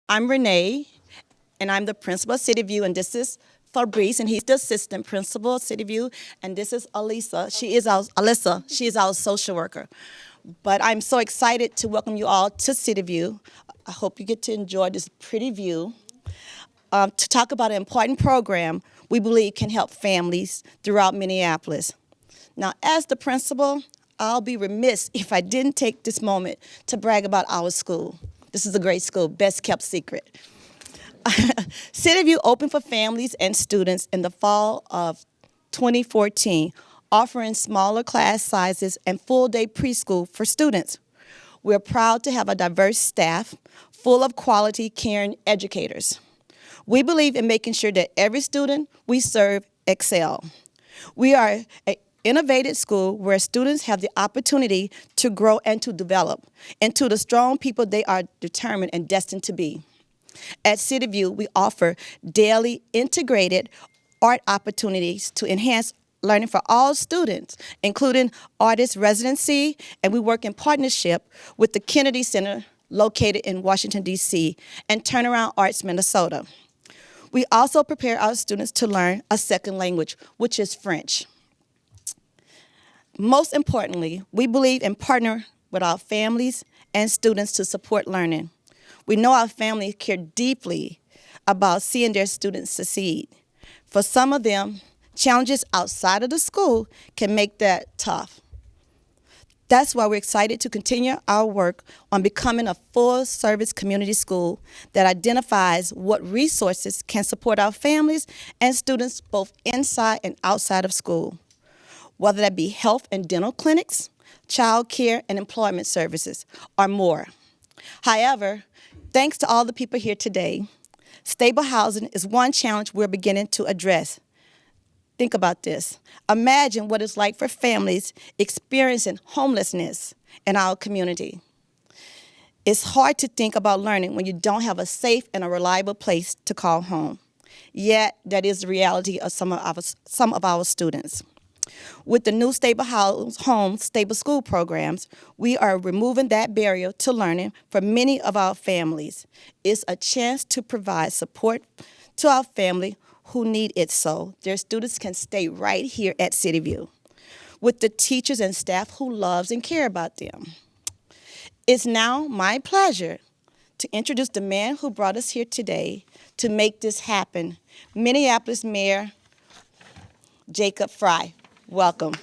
I'm Renee, and I'm the principal of City View, and this is Fabrice, and he's the assistant principal of City View, and this is Alyssa. She is our social worker. But I'm so excited to welcome you all to City View. I hope you get to enjoy this pretty view. To talk about an important program we believe can help families throughout Minneapolis. Now, as the principal, I'll be remiss if I didn't take this moment to brag about our school. This is a great school, best kept secret. City View opened for families and students in the fall of 2014, offering smaller class sizes and full-day preschool for students. We're proud to have a diverse staff full of quality, caring educators. We believe in making sure that every student we serve excel. We are an innovative school where students have the opportunity to grow and to develop into the strong people they are determined and destined to be. At City View, we offer daily integrated art opportunities to enhance learning for all students, including artist residency, and we work in partnership with the Kennedy Center located in Washington, D.C., and Turnaround Arts, Minnesota. We also prepare our students to learn a second language, which is French. Most importantly, we believe in partnering with our families and students to support learning. We know our families care deeply about seeing their students succeed. For some of them, challenges outside of the school can make that tough. That's why we're excited to continue our work on becoming a full-service community school that identifies what resources can support our families and students both inside and outside of school, whether that be health and dental clinics, child care and employment services, or more. However, thanks to all the people here today, stable housing is one challenge we're beginning to address. Think about this. Imagine what it's like for families experiencing homelessness in our community. It's hard to think about learning when you don't have a safe and a reliable place to call home. Yet, that is the reality of some of our students. With the new Stable Home, Stable School programs, we are removing that barrier to learning for many of our families. It's a chance to provide support to our family who need it so their students can stay right here at City View with the teachers and staff who loves and care about them. It's now my pleasure to introduce the man who brought us here today to make this happen, Minneapolis Mayor Jacob Frey. Welcome.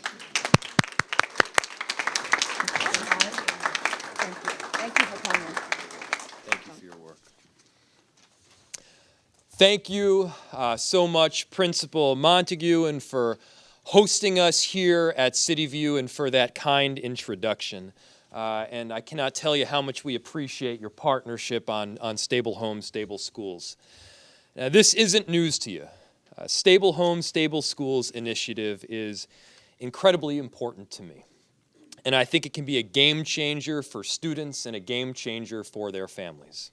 Thank you for coming. Thank you for your work. Thank you so much, Principal Montague, and for hosting us here at City View and for that kind introduction. And I cannot tell you how much we appreciate your partnership on Stable Homes, Stable Schools. Now, this isn't news to you. Stable Homes, Stable Schools initiative is incredibly important to me. And I think it can be a game changer for students and a game changer for their families.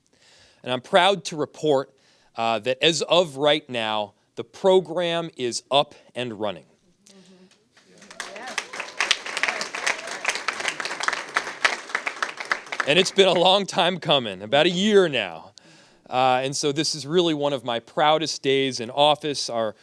And I'm proud to report that as of right now, the program is up and running. And it's been a long time coming, about a year now. And so this is really one of my proudest days in office. Our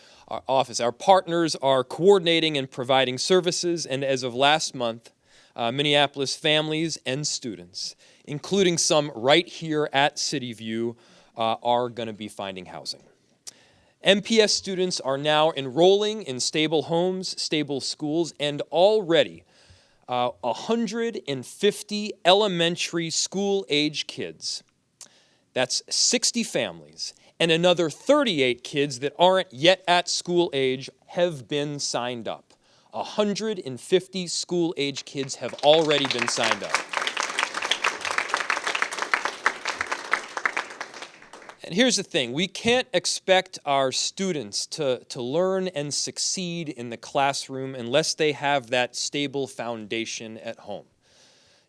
partners are coordinating and providing services, and as of last month, Minneapolis families and students, including some right here at City View, are going to be finding housing. MPS students are now enrolling in stable homes, stable schools, and already 150 elementary school-age kids, that's 60 families, and another 38 kids that aren't yet at school age have been signed up. 150 school-age kids have already been signed up. And here's the thing, we can't expect our students to learn and succeed in the classroom unless they have that stable foundation at home.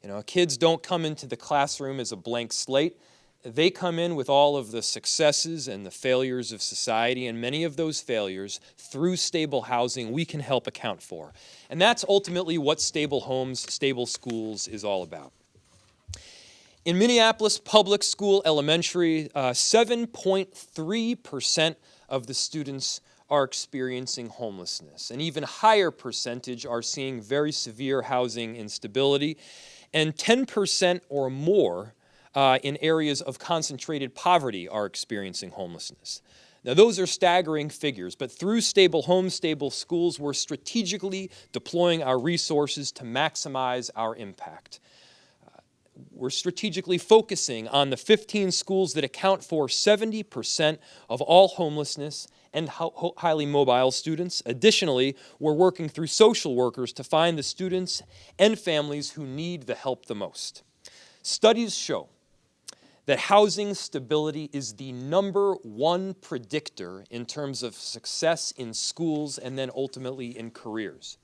You know, kids don't come into the classroom as a blank slate. They come in with all of the successes and the failures of society, and many of those failures, through stable housing, we can help account for. And that's ultimately what Stable Homes, Stable Schools is all about. In Minneapolis Public School Elementary, 7.3% of the students are experiencing homelessness. An even higher percentage are seeing very severe housing instability, and 10% or more in areas of concentrated poverty are experiencing homelessness. Now, those are staggering figures, but through Stable Homes, Stable Schools, we're strategically deploying our resources to maximize our impact. We're strategically focusing on the 15 schools that account for 70% of all homelessness and highly mobile students. Additionally, we're working through social workers to find the students and families who need the help the most. Studies show that housing stability is the #1 predictor in terms of success in schools and then ultimately in careers.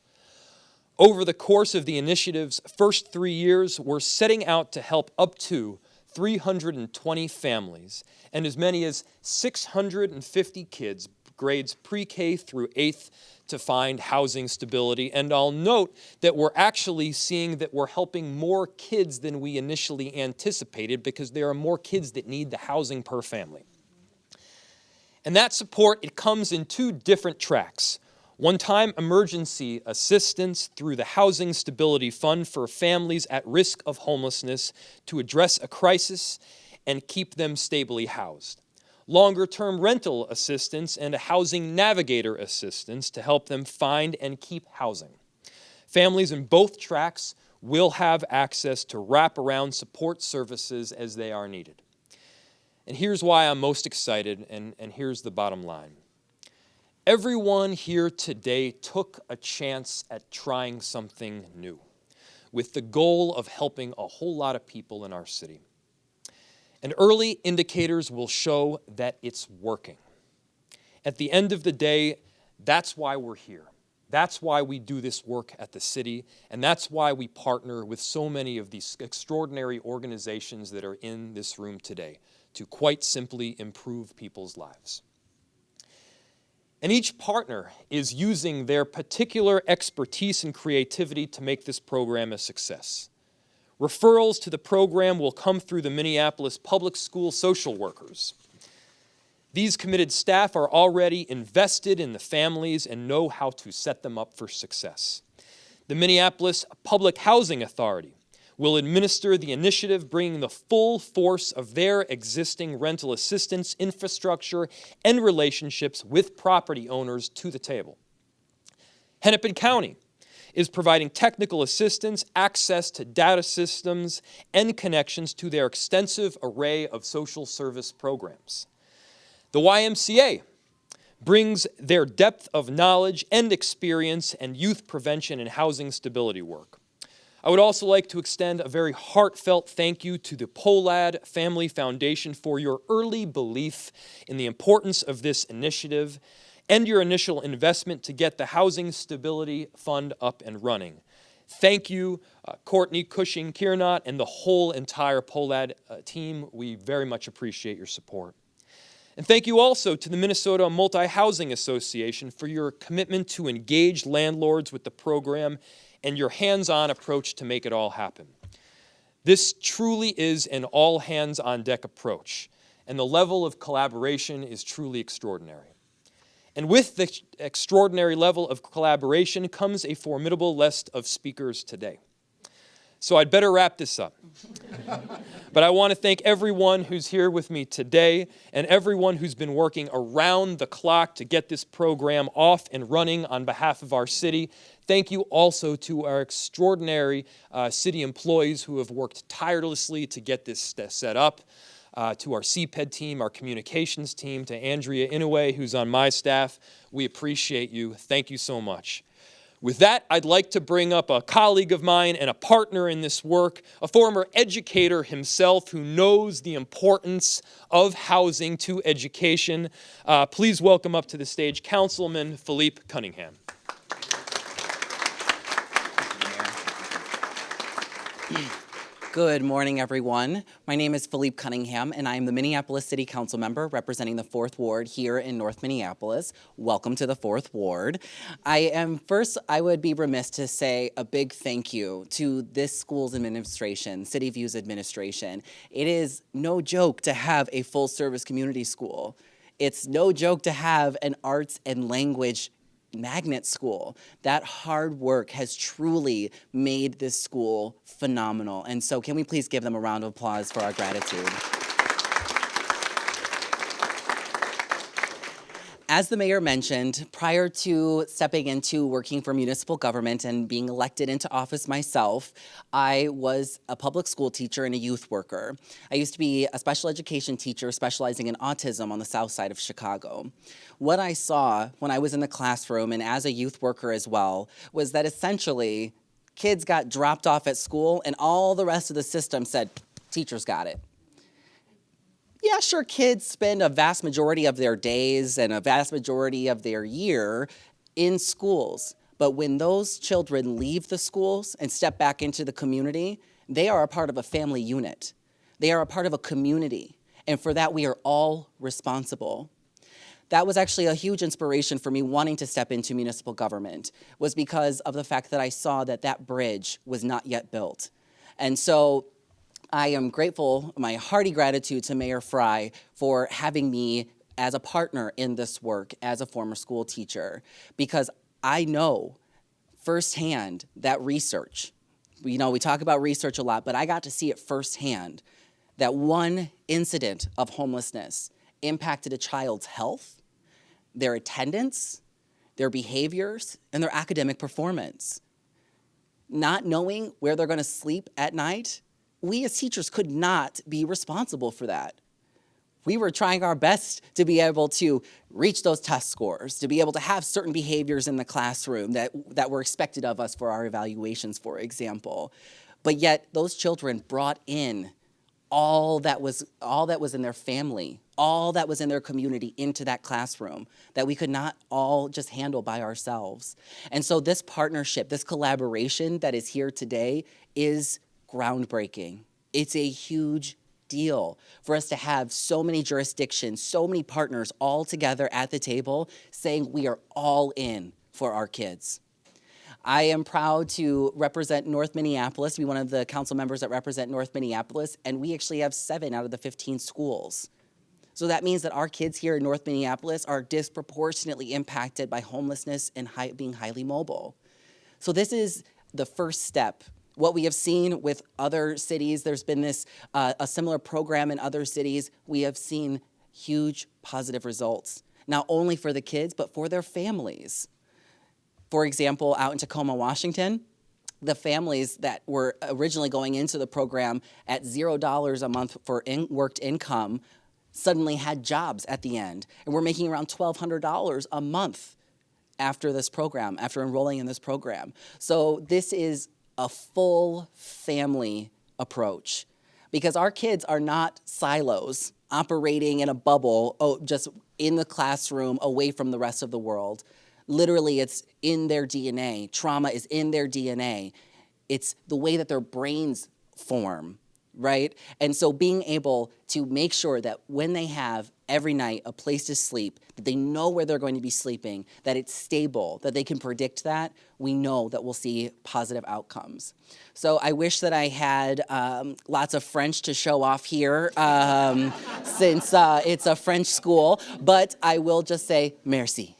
Over the course of the initiative's first 3 years, we're setting out to help up to 320 families and as many as 650 kids, grades pre-K through 8th, to find housing stability. And I'll note that we're actually seeing that we're helping more kids than we initially anticipated because there are more kids that need the housing per family. And that support, it comes in 2 different tracks. One-time emergency assistance through the Housing Stability Fund for families at risk of homelessness to address a crisis and keep them stably housed. Longer-term rental assistance and a housing navigator assistance to help them find and keep housing. Families in both tracks will have access to wraparound support services as they are needed. And here's why I'm most excited, and here's the bottom line. Everyone here today took a chance at trying something new with the goal of helping a whole lot of people in our city. And early indicators will show that it's working. At the end of the day, that's why we're here. That's why we do this work at the city, and that's why we partner with so many of these extraordinary organizations that are in this room today to quite simply improve people's lives. And each partner is using their particular expertise and creativity to make this program a success. Referrals to the program will come through the Minneapolis Public School social workers. These committed staff are already invested in the families and know how to set them up for success. The Minneapolis Public Housing Authority will administer the initiative, bringing the full force of their existing rental assistance infrastructure and relationships with property owners to the table. Hennepin County is providing technical assistance, access to data systems, and connections to their extensive array of social service programs. The YMCA brings their depth of knowledge and experience and youth prevention and housing stability work. I would also like to extend a very heartfelt thank you to the Polad Family Foundation for your early belief in the importance of this initiative and your initial investment to get the Housing Stability Fund up and running. Thank you, Courtney Cushing-Kiernot and the whole entire Polad team. We very much appreciate your support. And thank you also to the Minnesota Multi-Housing Association for your commitment to engage landlords with the program and your hands-on approach to make it all happen. This truly is an all-hands-on-deck approach, and the level of collaboration is truly extraordinary. And with the extraordinary level of collaboration comes a formidable list of speakers today. So I'd better wrap this up. But I want to thank everyone who's here with me today and everyone who's been working around the clock to get this program off and running on behalf of our city. Thank you also to our extraordinary city employees who have worked tirelessly to get this set up. To our CPED team, our communications team, to Andrea Inouye, who's on my staff. We appreciate you. Thank you so much. With that, I'd like to bring up a colleague of mine and a partner in this work, a former educator himself who knows the importance of housing to education. Please welcome up to the stage Councilman Philippe Cunningham. Good morning, everyone. My name is Philippe Cunningham, and I am the Minneapolis City Council member representing the 4th Ward here in North Minneapolis. Welcome to the 4th Ward. I would be remiss to say a big thank you to this school's administration, City View's administration. It is no joke to have a full-service community school. It's no joke to have an arts and language magnet school. That hard work has truly made this school phenomenal. And so can we please give them a round of applause for our gratitude? As the mayor mentioned, prior to stepping into working for municipal government and being elected into office myself, I was a public school teacher and a youth worker. I used to be a special education teacher specializing in autism on the south side of Chicago. What I saw when I was in the classroom and as a youth worker as well was that essentially kids got dropped off at school and all the rest of the system said, teachers got it. Yeah, sure, kids spend a vast majority of their days and a vast majority of their year in schools. But when those children leave the schools and step back into the community, they are a part of a family unit. They are a part of a community. And for that, we are all responsible. That was actually a huge inspiration for me wanting to step into municipal government, was because of the fact that I saw that that bridge was not yet built. And so I am grateful, my hearty gratitude to Mayor Frey for having me as a partner in this work as a former school teacher, because I know firsthand that research, we talk about research a lot, but I got to see it firsthand, that one incident of homelessness impacted a child's health, their attendance, their behaviors, and their academic performance. Not knowing where they're going to sleep at night, we as teachers could not be responsible for that. We were trying our best to be able to reach those test scores, to be able to have certain behaviors in the classroom that were expected of us for our evaluations, for example. But yet those children brought in all that was in their family, all that was in their community into that classroom that we could not all just handle by ourselves. And so this partnership, this collaboration that is here today is groundbreaking. It's a huge deal for us to have so many jurisdictions, so many partners all together at the table saying we are all in for our kids. I am proud to represent North Minneapolis, be one of the council members that represent North Minneapolis, and we actually have 7 out of the 15 schools. So that means that our kids here in North Minneapolis are disproportionately impacted by homelessness and being highly mobile. So this is the first step. What we have seen with other cities, there's been a similar program in other cities. We have seen huge positive results, not only for the kids, but for their families. For example, out in Tacoma, Washington, the families that were originally going into the program at $0 a month for worked income suddenly had jobs at the end. And we're making around $1,200 a month after this program, after enrolling in this program. So this is a full family approach, because our kids are not silos operating in a bubble, just in the classroom away from the rest of the world. Literally, it's in their DNA. Trauma is in their DNA. It's the way that their brains form, right? And so being able to make sure that when they have every night a place to sleep, that they know where they're going to be sleeping, that it's stable, that they can predict that, we know that we'll see positive outcomes. So I wish that I had lots of French to show off here since it's a French school, but I will just say merci.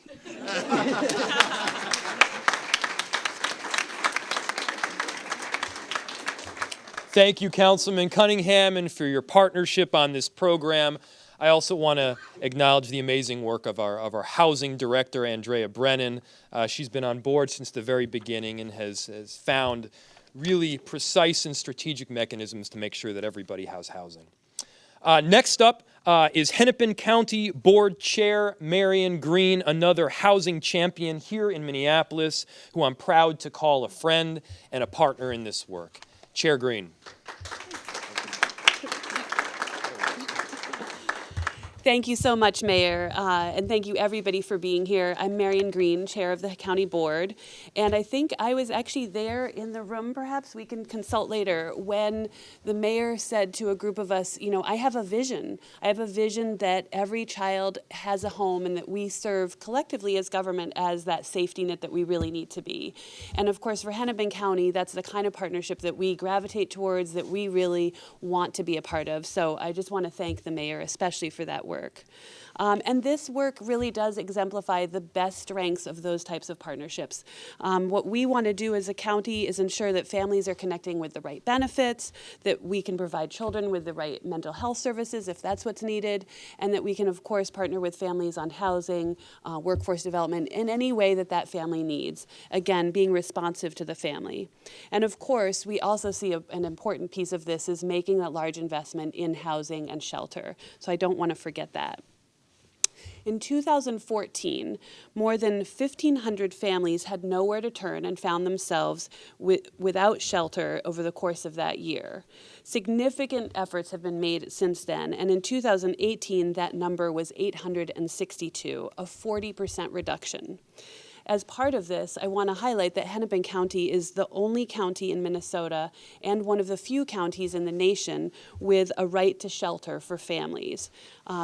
Thank you, Councilman Cunningham, and for your partnership on this program. I also want to acknowledge the amazing work of our housing director, Andrea Brennan. She's been on board since the very beginning and has found really precise and strategic mechanisms to make sure that everybody has housing. Next up is Hennepin County Board Chair Marion Green, another housing champion here in Minneapolis, who I'm proud to call a friend and a partner in this work. Chair Green. Thank you so much, Mayor, and thank you everybody for being here. I'm Marion Green, Chair of the County Board, and I think I was actually there in the room, perhaps we can consult later, when the Mayor said to a group of us, you know, I have a vision. I have a vision that every child has a home and that we serve collectively as government as that safety net that we really need to be. And of course, for Hennepin County, that's the kind of partnership that we gravitate towards, that we really want to be a part of. So I just want to thank the Mayor especially for that work. And this work really does exemplify the best strengths of those types of partnerships. What we want to do as a county is ensure that families are connecting with the right benefits, that we can provide children with the right mental health services if that's what's needed, and that we can, of course, partner with families on housing, workforce development, in any way that that family needs. Again, being responsive to the family. And of course, we also see an important piece of this is making that large investment in housing and shelter. So I don't want to forget that. In 2014, more than 1,500 families had nowhere to turn and found themselves without shelter over the course of that year. Significant efforts have been made since then, and in 2018, that number was 862, a 40% reduction. As part of this, I want to highlight that Hennepin County is the only county in Minnesota and one of the few counties in the nation with a right to shelter for families.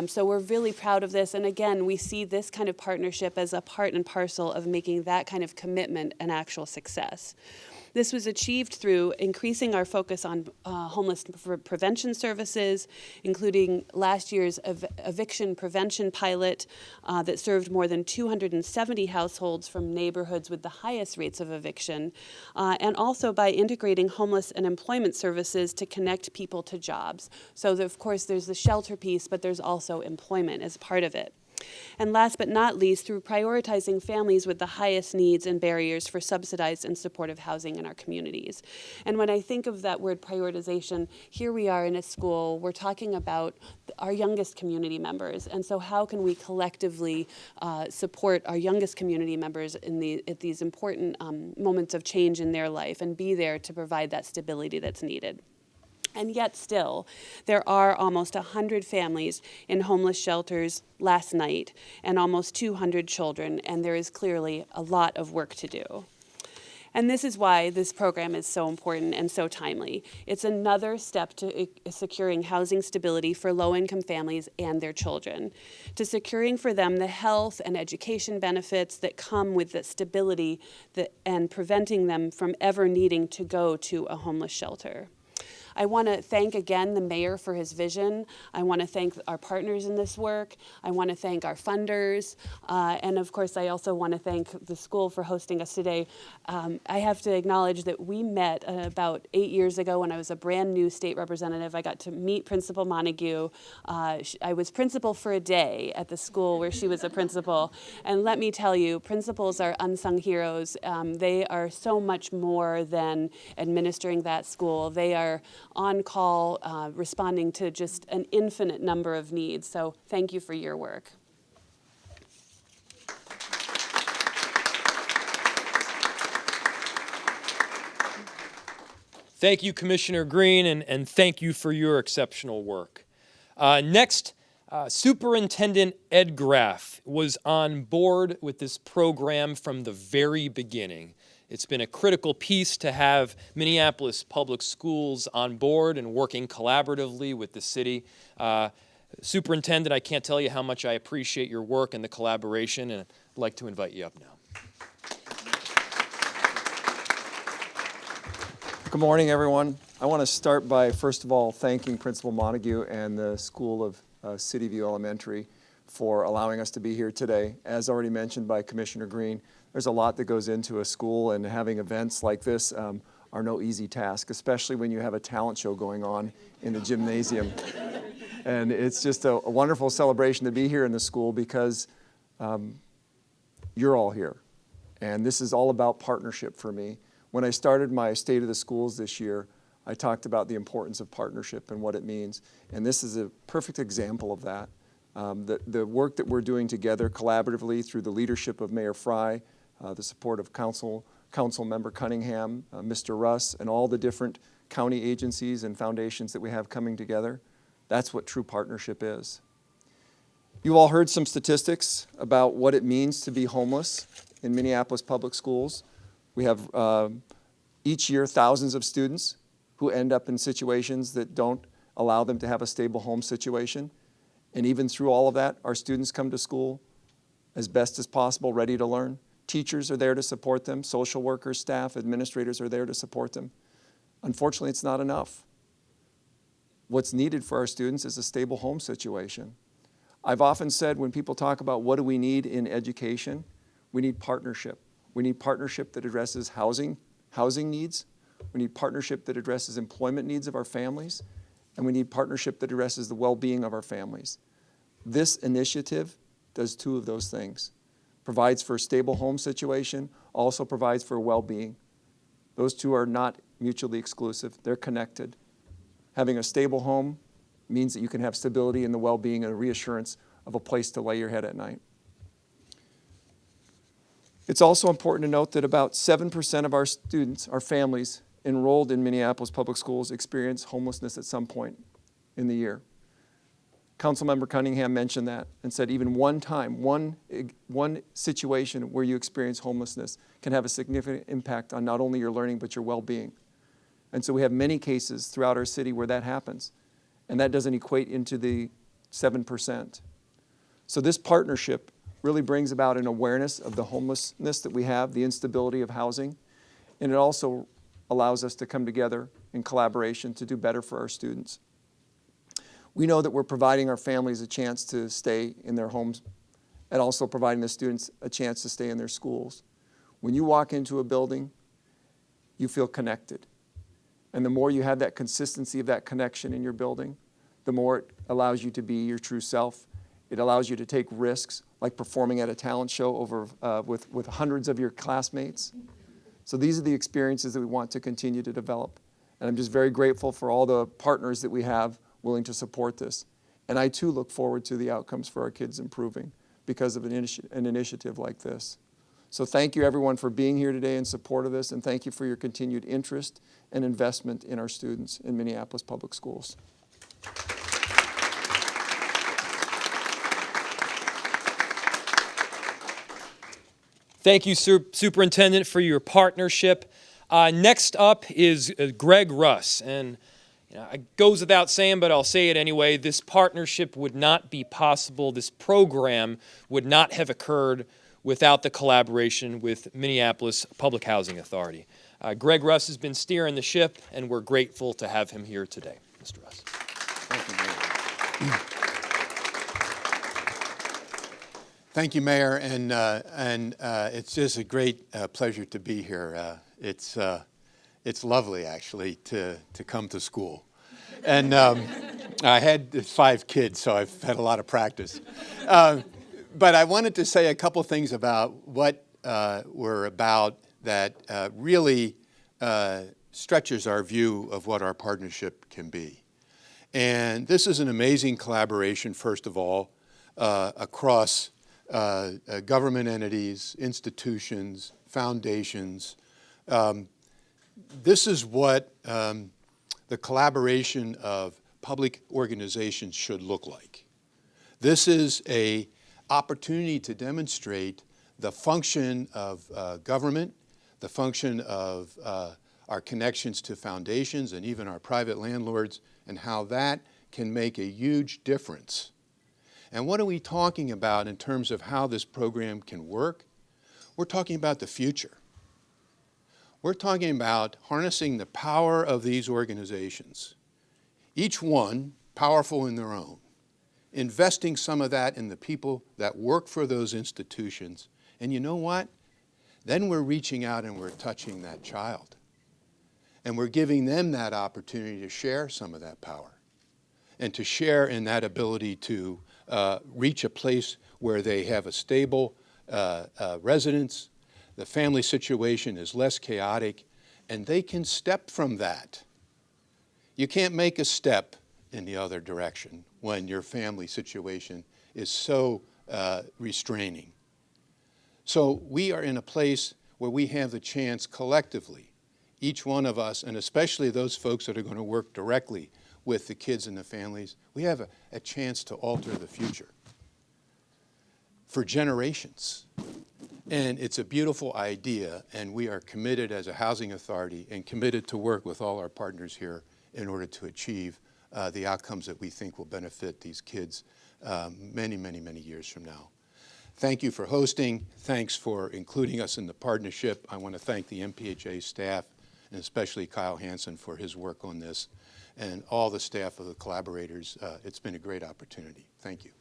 So we're really proud of this. And again, we see this kind of partnership as a part and parcel of making that kind of commitment an actual success. This was achieved through increasing our focus on homeless prevention services, including last year's eviction prevention pilot that served more than 270 households from neighborhoods with the highest rates of eviction, and also by integrating homeless and employment services to connect people to jobs. So, of course, there's the shelter piece, but there's also employment as part of it. And last but not least, through prioritizing families with the highest needs and barriers for subsidized and supportive housing in our communities. And when I think of that word prioritization, here we are in a school, we're talking about our youngest community members. And so how can we collectively support our youngest community members at these important moments of change in their life and be there to provide that stability that's needed? And yet still, there are almost 100 families in homeless shelters last night and almost 200 children, and there is clearly a lot of work to do. And this is why this program is so important and so timely. It's another step to securing housing stability for low-income families and their children, to securing for them the health and education benefits that come with the stability and preventing them from ever needing to go to a homeless shelter. I want to thank again the mayor for his vision. I want to thank our partners in this work. I want to thank our funders. And of course, I also want to thank the school for hosting us today. I have to acknowledge that we met about 8 years ago when I was a brand new state representative. I got to meet Principal Montague. I was principal for a day at the school where she was a principal. And let me tell you, principals are unsung heroes. They are so much more than administering that school. They are on call, responding to just an infinite number of needs. So thank you for your work. Thank you, Commissioner Green, and thank you for your exceptional work. Next, Superintendent Ed Graff was on board with this program from the very beginning. It's been a critical piece to have Minneapolis Public Schools on board and working collaboratively with the city. Superintendent, I can't tell you how much I appreciate your work and the collaboration, and I'd like to invite you up now. Good morning, everyone. I want to start by, first of all, thanking Principal Montague and the School of City View Elementary for allowing us to be here today. As already mentioned by Commissioner Green, there's a lot that goes into a school, and having events like this are no easy task, especially when you have a talent show going on in the gymnasium. And it's just a wonderful celebration to be here in the school because you're all here. And this is all about partnership for me. When I started my State of the Schools this year, I talked about the importance of partnership and what it means. And this is a perfect example of that. The work that we're doing together collaboratively through the leadership of Mayor Frey, the support of Council Member Cunningham, Mr. Russ, and all the different county agencies and foundations that we have coming together, that's what true partnership is. You all heard some statistics about what it means to be homeless in Minneapolis public schools. We have each year thousands of students who end up in situations that don't allow them to have a stable home situation. And even through all of that, our students come to school as best as possible, ready to learn. Teachers are there to support them. Social workers, staff, administrators are there to support them. Unfortunately, it's not enough. What's needed for our students is a stable home situation. I've often said when people talk about what do we need in education, we need partnership. We need partnership that addresses housing needs. We need partnership that addresses employment needs of our families. And we need partnership that addresses the well-being of our families. This initiative does two of those things. Provides for a stable home situation, also provides for well-being. Those two are not mutually exclusive. They're connected. Having a stable home means that you can have stability in the well-being and a reassurance of a place to lay your head at night. It's also important to note that about 7% of our students, our families, enrolled in Minneapolis public schools experience homelessness at some point in the year. Councilmember Cunningham mentioned that and said even one time, one situation where you experience homelessness can have a significant impact on not only your learning but your well-being. And so we have many cases throughout our city where that happens. And that doesn't equate into the 7%. So this partnership really brings about an awareness of the homelessness that we have, the instability of housing, and it also allows us to come together in collaboration to do better for our students. We know that we're providing our families a chance to stay in their homes and also providing the students a chance to stay in their schools. When you walk into a building, you feel connected. And the more you have that consistency of that connection in your building, the more it allows you to be your true self. It allows you to take risks, like performing at a talent show with hundreds of your classmates. So these are the experiences that we want to continue to develop. And I'm just very grateful for all the partners that we have willing to support this. And I too look forward to the outcomes for our kids improving because of an initiative like this. So thank you everyone for being here today in support of this, and thank you for your continued interest and investment in our students in Minneapolis Public Schools. Thank you, Superintendent, for your partnership. Next up is Greg Russ. And it goes without saying, but I'll say it anyway, this partnership would not be possible, this program would not have occurred without the collaboration with Minneapolis Public Housing Authority. Greg Russ has been steering the ship, and we're grateful to have him here today. Mr. Russ. Thank you, Mayor, and it's just a great pleasure to be here. It's lovely, actually, to come to school. And I had 5 kids, so I've had a lot of practice. But I wanted to say a couple things about what we're about that really stretches our view of what our partnership can be. And this is an amazing collaboration, first of all, across government entities, institutions, foundations. This is what the collaboration of public organizations should look like. This is an opportunity to demonstrate the function of government, the function of our connections to foundations and even our private landlords, and how that can make a huge difference. And what are we talking about in terms of how this program can work? We're talking about the future. We're talking about harnessing the power of these organizations, each one powerful in their own, investing some of that in the people that work for those institutions. And you know what? Then we're reaching out and we're touching that child. And we're giving them that opportunity to share some of that power and to share in that ability to reach a place where they have a stable residence, the family situation is less chaotic, and they can step from that. You can't make a step in the other direction when your family situation is so restraining. So we are in a place where we have the chance collectively, each one of us, and especially those folks that are going to work directly with the kids and the families, we have a chance to alter the future. for generations. And it's a beautiful idea, and we are committed as a housing authority and committed to work with all our partners here in order to achieve the outcomes that we think will benefit these kids many, many, many years from now. Thank you for hosting. Thanks for including us in the partnership. I want to thank the MPHA staff, and especially Kyle Hansen for his work on this, and all the staff of the collaborators. It's been a great opportunity. Thank you.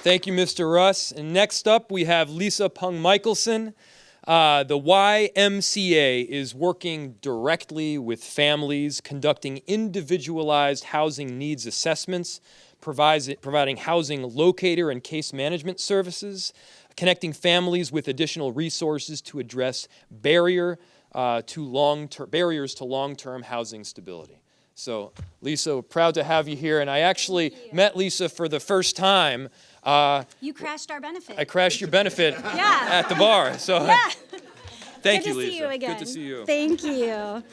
Thank you, Mr. Russ. And next up, we have Lisa Pung-Michelson. The YMCA is working directly with families, conducting individualized housing needs assessments, providing housing locator and case management services, connecting families with additional resources to address barriers to long-term housing stability. So, Lisa, we're proud to have you here. And I actually met Lisa for the first time. You crashed our benefit. I crashed your benefit Yeah. at the bar. So, Yeah. thank Good you, to Lisa. see you again. Good to see you. Thank you.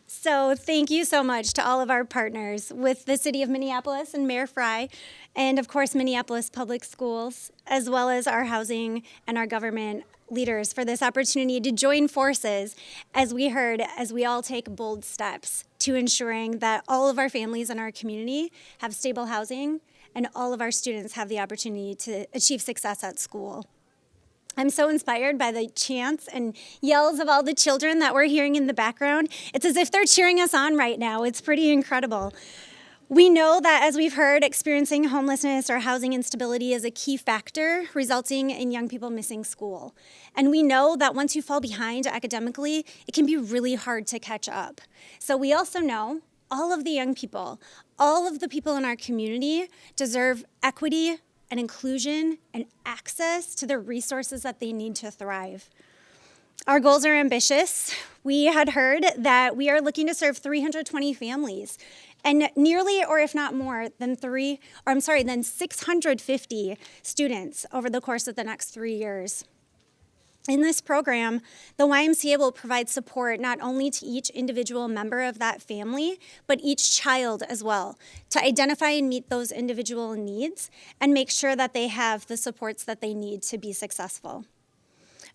So thank you so much to all of our partners with the City of Minneapolis and Mayor Frey, and of course Minneapolis Public Schools, as well as our housing and our government leaders for this opportunity to join forces, as we heard, as we all take bold steps to ensuring that all of our families in our community have stable housing and all of our students have the opportunity to achieve success at school. I'm so inspired by the chants and yells of all the children that we're hearing in the background. It's as if they're cheering us on right now. It's pretty incredible. We know that, as we've heard, experiencing homelessness or housing instability is a key factor resulting in young people missing school. And we know that once you fall behind academically, it can be really hard to catch up. So we also know all of the young people, all of the people in our community deserve equity and inclusion and access to the resources that they need to thrive. Our goals are ambitious. We had heard that we are looking to serve 320 families, and nearly, or if not more, than 650 students over the course of the next 3 years. In this program, the YMCA will provide support not only to each individual member of that family, but each child as well, to identify and meet those individual needs and make sure that they have the supports that they need to be successful.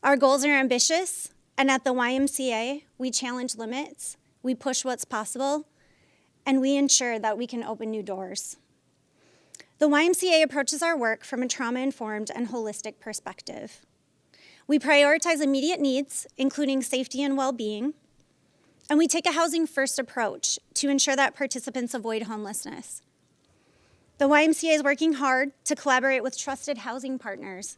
Our goals are ambitious, and at the YMCA, we challenge limits, we push what's possible, and we ensure that we can open new doors. The YMCA approaches our work from a trauma-informed and holistic perspective. We prioritize immediate needs, including safety and well-being, and we take a housing-first approach to ensure that participants avoid homelessness. The YMCA is working hard to collaborate with trusted housing partners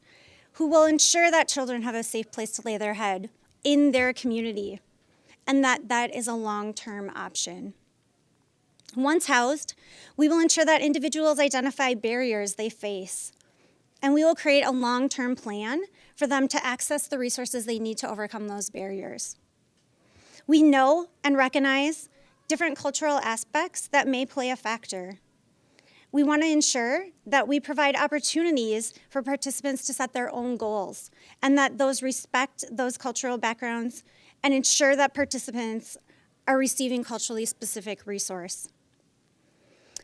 who will ensure that children have a safe place to lay their head in their community, and that is a long-term option. Once housed, we will ensure that individuals identify barriers they face, and we will create a long-term plan for them to access the resources they need to overcome those barriers. We know and recognize different cultural aspects that may play a factor. We want to ensure that we provide opportunities for participants to set their own goals, and that those respect those cultural backgrounds and ensure that participants are receiving culturally specific resource.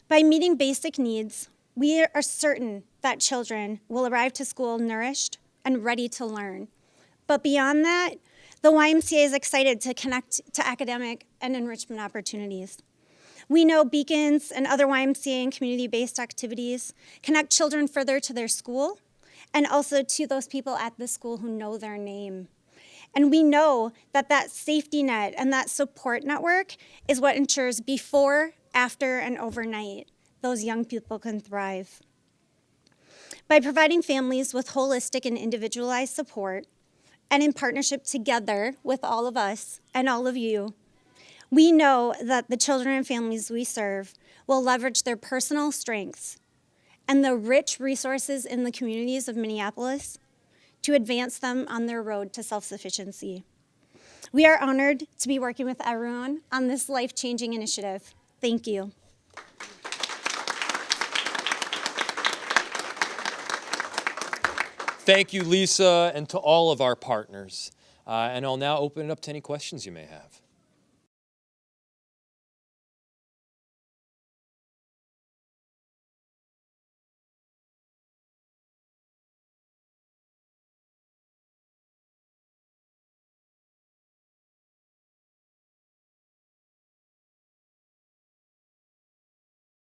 By meeting basic needs, we are certain that children will arrive to school nourished and ready to learn. But beyond that, the YMCA is excited to connect to academic and enrichment opportunities. We know beacons and other YMCA and community-based activities connect children further to their school and also to those people at the school who know their name. And we know that that safety net and that support network is what ensures before, after, and overnight those young people can thrive. By providing families with holistic and individualized support, and in partnership together with all of us and all of you, we know that the children and families we serve will leverage their personal strengths and the rich resources in the communities of Minneapolis to advance them on their road to self-sufficiency. We are honored to be working with everyone on this life-changing initiative. Thank you. Thank you, Lisa, and to all of our partners. And I'll now open it up to any questions you may have.